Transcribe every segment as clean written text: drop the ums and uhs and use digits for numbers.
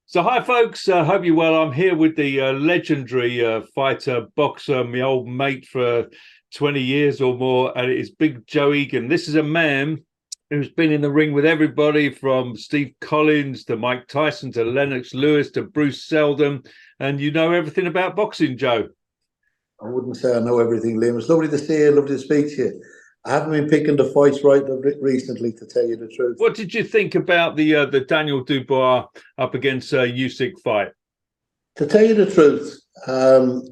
So, hi, folks. Hope you're well. I'm here with the legendary fighter, boxer, my old mate for 20 years or more, and it is Big Joe Egan. This is a man who's been in the ring with everybody from Steve Collins to Mike Tyson to Lennox Lewis to Bruce Seldon, and you know everything about boxing, Joe. I wouldn't say I know everything, Liam. It's lovely to see you, lovely to speak to you. I haven't been picking the fights right recently, to tell you the truth. What did you think about the Daniel Dubois up against Usyk fight? To tell you the truth,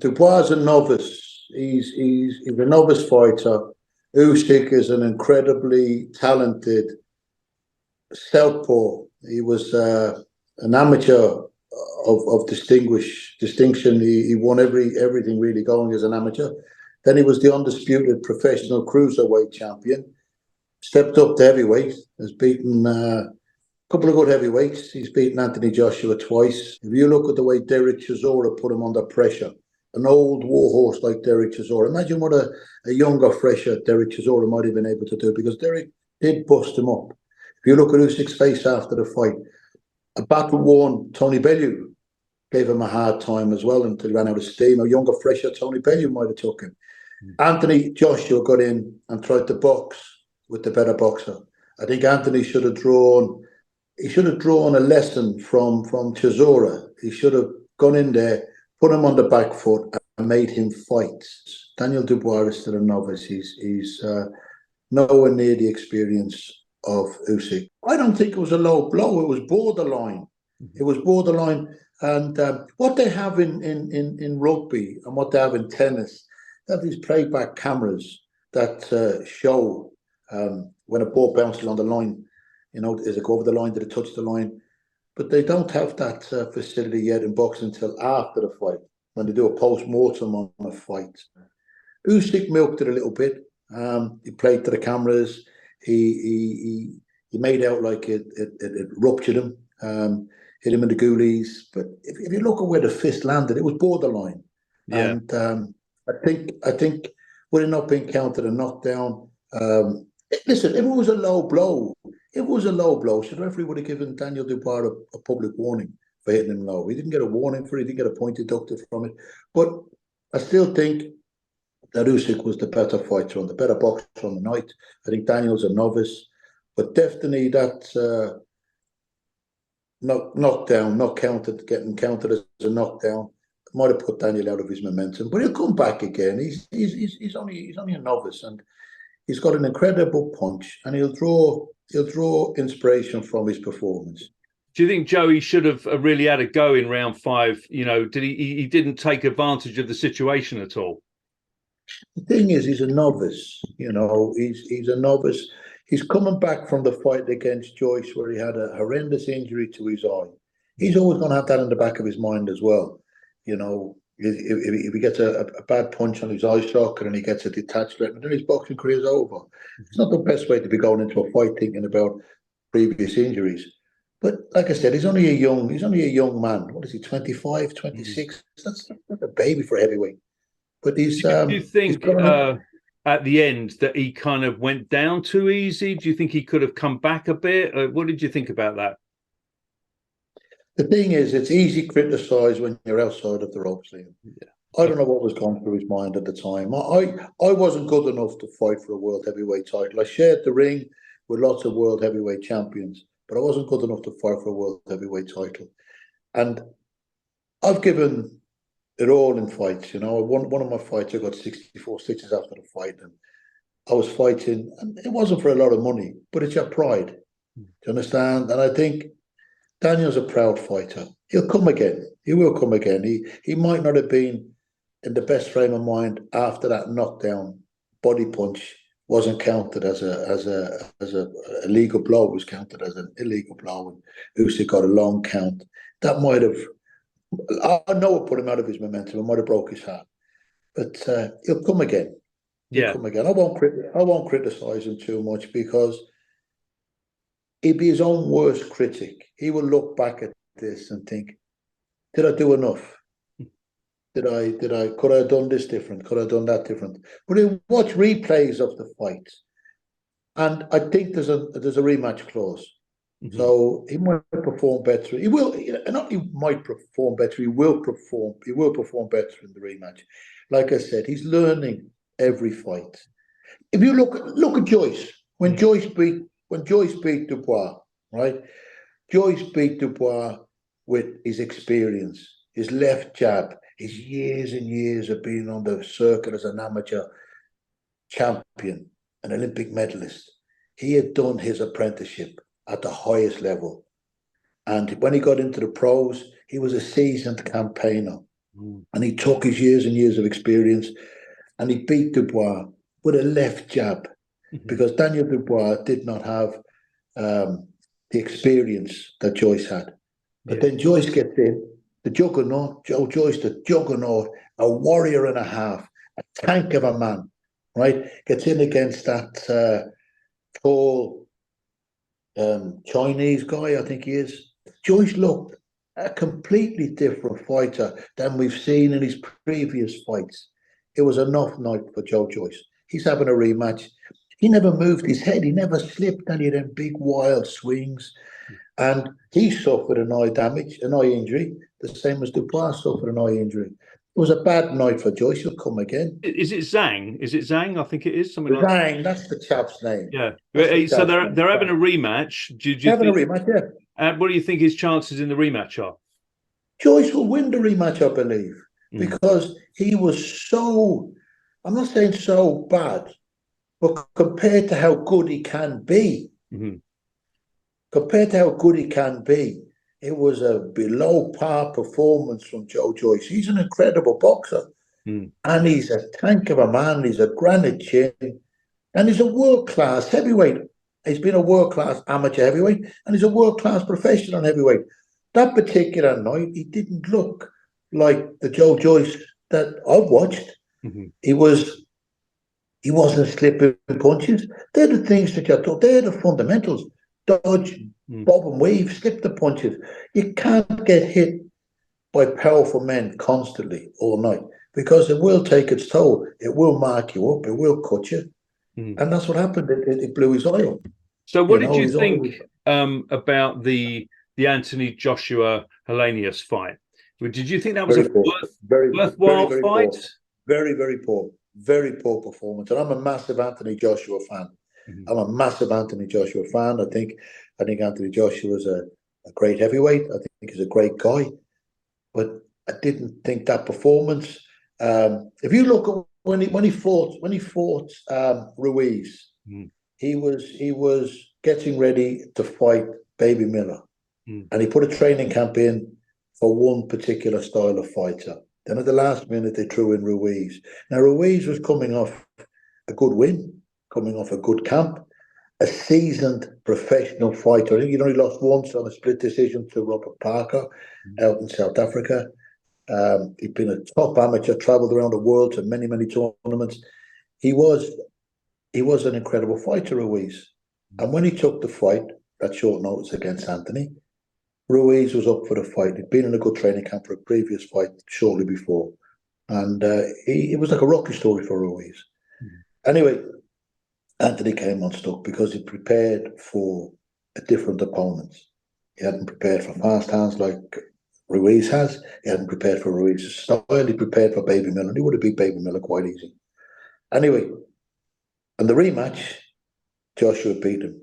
Dubois is a novice. He's a novice fighter. Usyk is an incredibly talented southpaw. He was an amateur of distinction. He won everything really going as an amateur. Then he was the undisputed professional cruiserweight champion. Stepped up to heavyweight. Has beaten a couple of good heavyweights. He's beaten Anthony Joshua twice. If you look at the way Derek Chisora put him under pressure, an old warhorse like Derek Chisora. Imagine what a younger, fresher Derek Chisora might have been able to do, because Derek did bust him up. If you look at Usyk's face after the fight, a battle-worn Tony Bellew gave him a hard time as well until he ran out of steam. A younger, fresher Tony Bellew might have took him. Anthony Joshua got in and tried to box with the better boxer. I think Anthony should have drawn a lesson from Chisora. He should have gone in there, put him on the back foot and made him fight. Daniel Dubois is still a novice. He's nowhere near the experience of Usyk. I don't think it was a low blow. It was borderline. It was borderline. And what they have in rugby and what they have in tennis, they have these playback cameras that show when a ball bounces on the line. You know, does it go over the line? Did it touch the line? But they don't have that facility yet in boxing until after the fight, when they do a post-mortem on a fight. Usyk milked it a little bit. He played to the cameras. He made out like it ruptured him, hit him in the goalies. But if you look at where the fist landed, it was borderline. Yeah. And I think would it not been counted a knockdown? Listen, if it was a low blow, it was a low blow. So the referee would have given Daniel Dubois a public warning for hitting him low. He didn't get a warning for it. He didn't get a point deducted from it. But I still think that Usyk was the better fighter and the better boxer on the night. I think Daniel's a novice, but definitely that knockdown, getting counted as a knockdown, might have put Daniel out of his momentum. But he'll come back again. He's only a novice, and he's got an incredible punch, and he'll draw inspiration from his performance. Do you think Joey should have really had a go in round 5? You know, did he didn't take advantage of the situation at all? The thing is, he's a novice. You know, he's a novice. He's coming back from the fight against Joyce, where he had a horrendous injury to his eye. He's always going to have that in the back of his mind as well. You know, if he gets a bad punch on his eye socket and he gets a detached retina, then his boxing career is over. It's not the best way to be going into a fight thinking about previous injuries. But like I said, he's only a young man. What is he, 25, 26? That's not a baby for a heavyweight. But he's. Do you think at the end that he kind of went down too easy? Do you think he could have come back a bit? What did you think about that? The thing is, it's easy to criticise when you're outside of the ropes, Liam. Yeah. I don't know what was going through his mind at the time. I wasn't good enough to fight for a world heavyweight title. I shared the ring with lots of world heavyweight champions, but I wasn't good enough to fight for a world heavyweight title. And I've given it all in fights. You know, one of my fights, I got 64 stitches after the fight, and I was fighting, and it wasn't for a lot of money, but it's your pride. Do you understand? And I think Daniel's a proud fighter. He'll come again. He will come again. He might not have been in the best frame of mind after that knockdown. Body punch wasn't counted as a illegal blow. It was counted as an illegal blow, and Usyk got a long count. That might have, I know it put him out of his momentum. It might have broke his heart. But he'll come again. He'll come again. I won't criticize him too much, because he'd be his own worst critic. He will look back at this and think, did I do enough? Could I have done this different? Could I have done that different? But he'll watch replays of the fight. And I think there's a rematch clause. So he might perform better. He will, not he might perform better. He will perform. He will perform better in the rematch. Like I said, he's learning every fight. If you look at Joyce, when Joyce beat Dubois, right? Joyce beat Dubois with his experience, his left jab, his years and years of being on the circuit as an amateur champion, an Olympic medalist. He had done his apprenticeship at the highest level. And when he got into the pros, he was a seasoned campaigner. And he took his years and years of experience and he beat Dubois with a left jab because Daniel Dubois did not have the experience that Joyce had. But then Joyce gets in, the juggernaut, Joyce, the juggernaut, a warrior and a half, a tank of a man, right? Gets in against that tall Chinese guy, I think he is. Joyce looked a completely different fighter than we've seen in his previous fights. It was an off night for Joyce. He's having a rematch. He never moved his head. He never slipped any of them big wild swings. And he suffered an eye damage, an eye injury, the same as Dubois suffered an eye injury. It was a bad night for Joyce. He'll come again. Is it Zhang? Is it Zhang? I think it is something like Zhang, that's the chap's name. Yeah. The So chap's they're name. having a rematch. Do you Having think? a rematch, yeah. What do you think his chances in the rematch are? Joyce will win the rematch, I believe, because he was so, I'm not saying so bad, but compared to how good he can be, it was a below par performance from Joyce. He's an incredible boxer. And he's a tank of a man. He's a granite chin. And he's a world-class heavyweight. He's been a world-class amateur heavyweight. And he's a world-class professional heavyweight. That particular night, he didn't look like the Joyce that I've watched. He wasn't slipping punches. They're the things that you're taught. They're the fundamentals. Dodge, bob and weave, slip the punches. You can't get hit by powerful men constantly all night because it will take its toll. It will mark you up. It will cut you. And that's what happened. It blew his eye up. So what did you think about the Anthony Joshua Helenius fight? Did you think that was worthwhile fight? Poor. Very, very poor. Very poor performance. And I'm a massive Anthony Joshua fan. I think Anthony Joshua is a great heavyweight. I think he's a great guy. But I didn't think that performance. If you look at when he fought Ruiz, he was getting ready to fight Baby Miller, and he put a training camp in for one particular style of fighter. Then at the last minute they threw in Ruiz. Now Ruiz was coming off a good win, coming off a good camp, a seasoned professional fighter. I think he only lost once on a split decision to Robert Parker out in South Africa. He'd been a top amateur, travelled around the world to many, many tournaments. He was an incredible fighter, Ruiz. And when he took the fight at short notice against Anthony, Ruiz was up for the fight. He'd been in a good training camp for a previous fight shortly before. And it was like a rocky story for Ruiz. Anyway, Anthony came unstuck because he prepared for a different opponent. He hadn't prepared for fast hands like Ruiz has. He hadn't prepared for Ruiz's style. He prepared for Baby Miller. And he would have beat Baby Miller quite easy. Anyway, in the rematch, Joshua beat him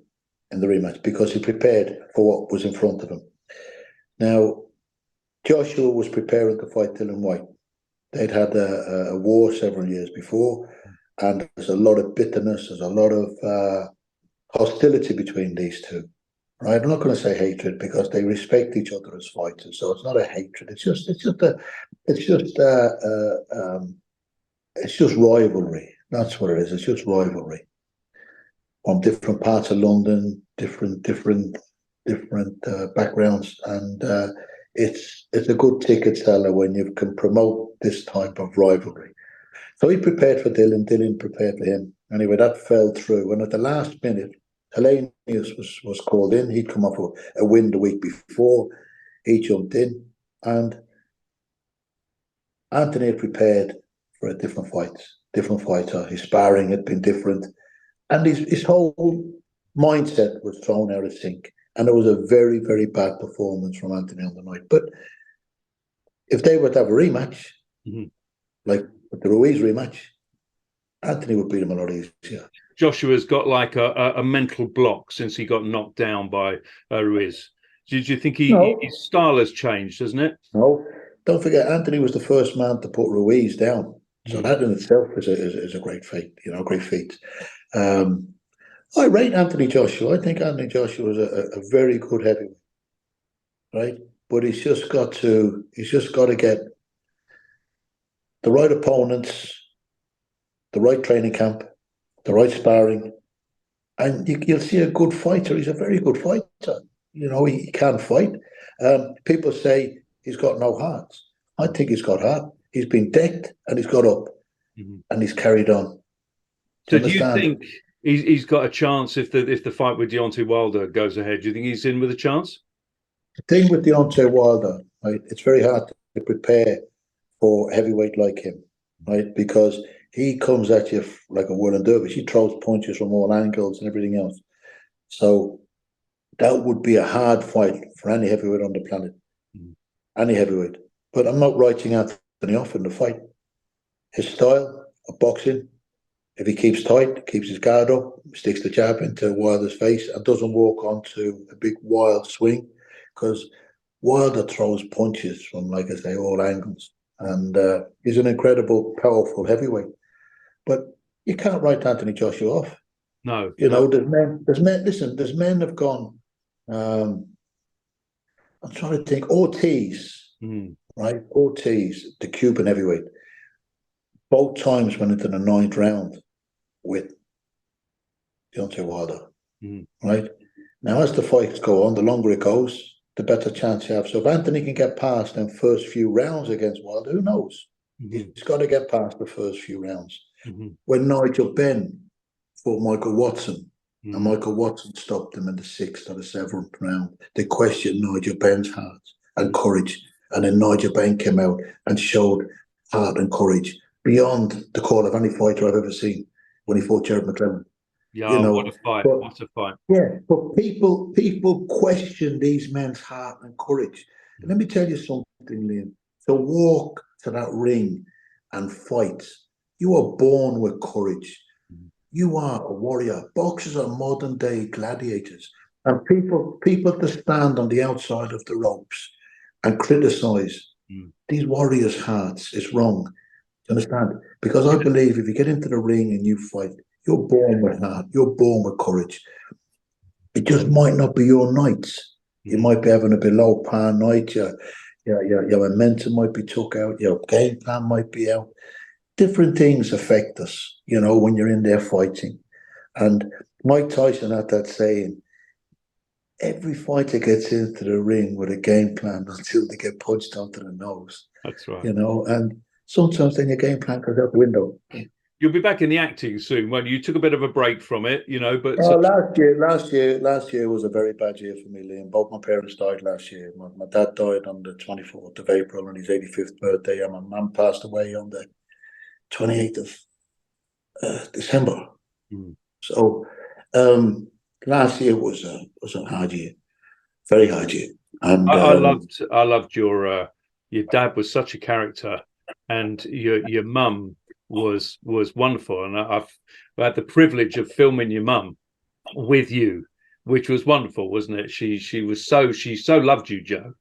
in the rematch because he prepared for what was in front of him. Now, Joshua was preparing to fight Dillian Whyte. They'd had a war several years before, and there's a lot of bitterness, there's a lot of hostility between these two. Right? I'm not going to say hatred because they respect each other as fighters, so it's not a hatred. It's just rivalry. That's what it is. It's just rivalry. From different parts of London, different backgrounds, and it's a good ticket seller when you can promote this type of rivalry. So he prepared for Dillian prepared for him. Anyway, that fell through, and at the last minute, Helenius was called in. He'd come off a win the week before. He jumped in, and Anthony had prepared for a different fighter. His sparring had been different, and his whole mindset was thrown out of sync. And it was a very, very bad performance from Anthony on the night. But if they were to have a rematch, like with the Ruiz rematch, Anthony would beat him a lot easier. Joshua's got like a mental block since he got knocked down by Ruiz. Did you think his style has changed, hasn't it? No. Don't forget, Anthony was the first man to put Ruiz down. So that in itself is a great feat, great feat. I rate Anthony Joshua. I think Anthony Joshua is a very good heavyweight, right? But he's just got to get the right opponents, the right training camp, the right sparring, and you'll see a good fighter. He's a very good fighter. He can fight. People say he's got no heart. I think he's got heart. He's been decked and he's got up and he's carried on. So do you think he's got a chance if the fight with Deontay Wilder goes ahead? Do you think he's in with a chance? The thing with Deontay Wilder, right? It's very hard to prepare for a heavyweight like him, right? Because he comes at you like a whirling dervish. He throws punches from all angles and everything else. So that would be a hard fight for any heavyweight on the planet. Any heavyweight. But I'm not writing Anthony off in the fight. His style of boxing, if he keeps tight, keeps his guard up, sticks the jab into Wilder's face and doesn't walk onto a big wild swing, because Wilder throws punches from, like I say, all angles. And he's an incredible, powerful heavyweight. But you can't write Anthony Joshua off. No. There's men have gone. I'm trying to think. Ortiz, right? Ortiz, the Cuban heavyweight. Both times went into the 9th round with Deontay Wilder, right? Now, as the fights go on, the longer it goes, the better chance you have. So if Anthony can get past them first few rounds against Wilder, who knows? He's got to get past the first few rounds. When Nigel Benn fought Michael Watson, and Michael Watson stopped him in the 6th or the 7th round, they questioned Nigel Benn's heart and courage. And then Nigel Benn came out and showed heart and courage beyond the call of any fighter I've ever seen when he fought Jared McClellan. Yeah, what a fight! What a fight! Yeah, but people question these men's heart and courage. And let me tell you something, Liam. To walk to that ring and fight, you are born with courage. You are a warrior. Boxers are modern day gladiators. And people to stand on the outside of the ropes and criticize these warriors' hearts is wrong. Do you understand? Because I believe if you get into the ring and you fight, you're born with heart. You're born with courage. It just might not be your nights. You might be having a below par night. Your momentum might be took out. Your game plan might be out. Different things affect us, when you're in there fighting. And Mike Tyson had that saying, every fighter gets into the ring with a game plan until they get punched onto the nose. That's right. And sometimes then your game plan goes out the window. You'll be back in the acting soon. Well, you took a bit of a break from it, but last year was a very bad year for me, Liam. Both my parents died last year. My dad died on the 24th of April on his 85th birthday, and my mum passed away on the 28th of December. So last year was a hard year, very hard year. And I loved your dad was such a character, and your mum was wonderful. And I've had the privilege of filming your mum with you, which was wonderful, wasn't it? She so loved you, Joe.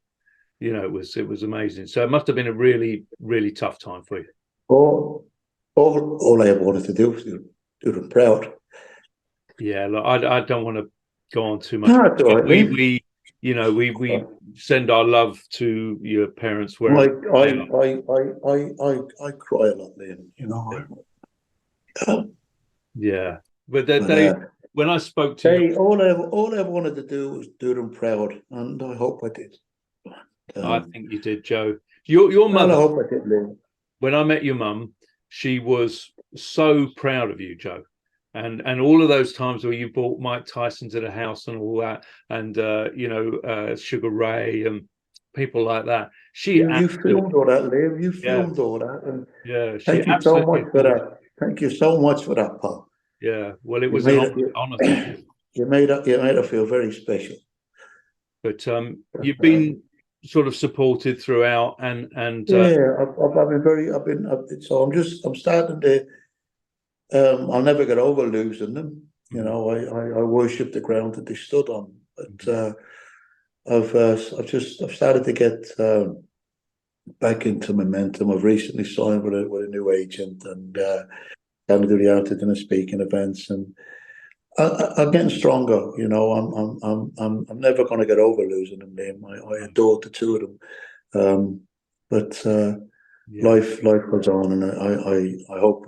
It was amazing. So it must have been a really, really tough time for you. All I ever wanted to do was do them proud. Yeah, look, I don't want to go on too much. No, that's all right, we send our love to your parents. Where I cry a lot, Liam. Yeah, but they when I spoke to you, all I ever wanted to do was do them proud, and I hope I did. I think you did, Joe. Your mother. I hope I did, Liam. When I met your mum, she was so proud of you, Joe. And all of those times where you brought Mike Tyson to the house and all that, and Sugar Ray and people like that. You filmed all that, Liam. You filmed all that, and thank you so much for that. Thank you so much for that, pal. Yeah, well, it was an honor. You made her feel very special. But you've been sort of supported throughout, and yeah, I've been so I'm starting to. I'll never get over losing them. You know, I worship the ground that they stood on. But I've started to get back into momentum. I've recently signed with a new agent, and going to do the art of speaking events, and I'm getting stronger. You know, I'm never going to get over losing them, Liam. I adore the two of them, but life goes on, and I hope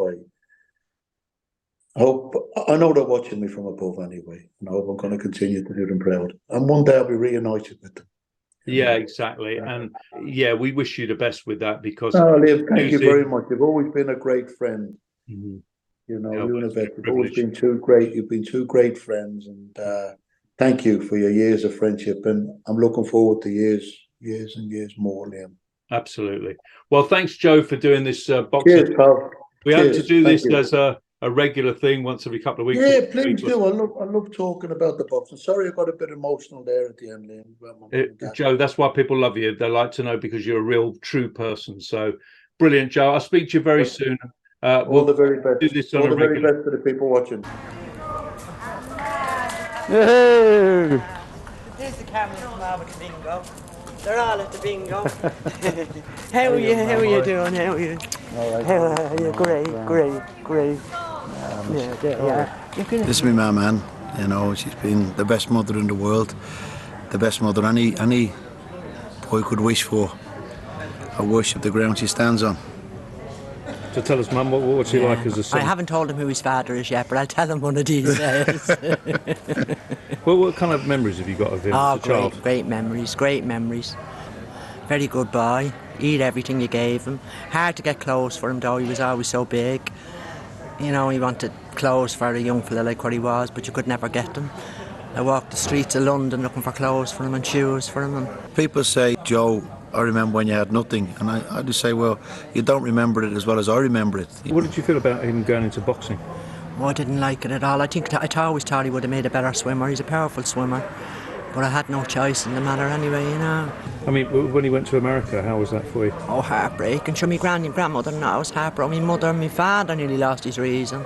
I know they're watching me from above anyway, and I hope I'm going to continue to do them proud. And one day I'll be reunited with them. Yeah, exactly. And yeah, we wish you the best with that, because Liam, thank you very much. You've always been a great friend. Mm-hmm. You know, you and Yvette, you've always been two great. You've been two great friends, and thank you for your years of friendship. And I'm looking forward to years and years more, Liam. Absolutely. Well, thanks, Joe, for doing this boxing. Cheers, pal. We hope to do this as a regular thing once every couple of weeks. Yeah, please do. I love talking about the boxing. Sorry, I got a bit emotional there at the end, Liam. Joe, that's why people love you. They like to know, because you're a real, true person. So brilliant, Joe. I'll speak to you very soon. All the very best. Do this all the very best to the people watching. There's the cameras from over the bingo. They're all at the bingo. How are you? How are you doing? How are you? All right. How are you? Great. This is my mum, Anne. You know, she's been the best mother in the world, the best mother any boy could wish for. I worship the ground she stands on. So tell us, Mum, what's he like as a son? I haven't told him who his father is yet, but I'll tell him one of these days. Well, what kind of memories have you got of him as a child? Great memories. Very good boy. Eat everything you gave him. Hard to get clothes for him, though. He was always so big. You know, he wanted clothes for a young fella like what he was, but you could never get them. I walked the streets of London looking for clothes for him and shoes for him. People say, Joe, I remember when you had nothing, and I just say, well, you don't remember it as well as I remember it. What did you feel about him going into boxing? Oh, I didn't like it at all. I always thought he would have made a better swimmer. He's a powerful swimmer, but I had no choice in the matter anyway, you know. I mean, when he went to America, how was that for you? Oh, heartbreaking. Sure, my grandmother and I was heartbroken. My mother and my father nearly lost his reason.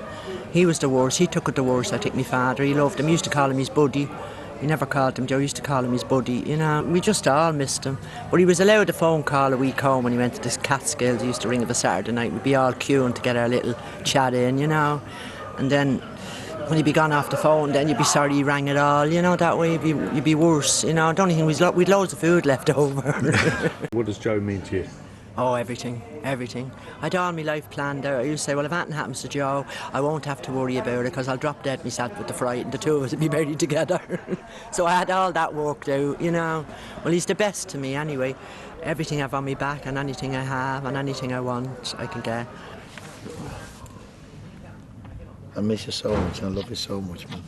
He was the worst. He took it the worst, I think, my father. He loved him. He used to call him his buddy. He never called him Joe, he used to call him his buddy, you know. We just all missed him. But he was allowed a phone call a week home when he went to this Catskills. He used to ring of a Saturday night. We'd be all queuing to get our little chat in, you know. And then when he'd be gone off the phone, then you'd be sorry he rang at all, you know. That way you'd be worse, you know. The only thing was we'd loads of food left over. What does Joe mean to you? Oh, everything. I had all my life planned out. I used to say, well, if anything happens to Joe, I won't have to worry about it, because I'll drop dead myself with the fright, and the two of us will be buried together. So I had all that worked out, you know. Well, he's the best to me anyway. Everything I've on my back, and anything I have, and anything I want, I can get. I miss you so much, and I love you so much, man.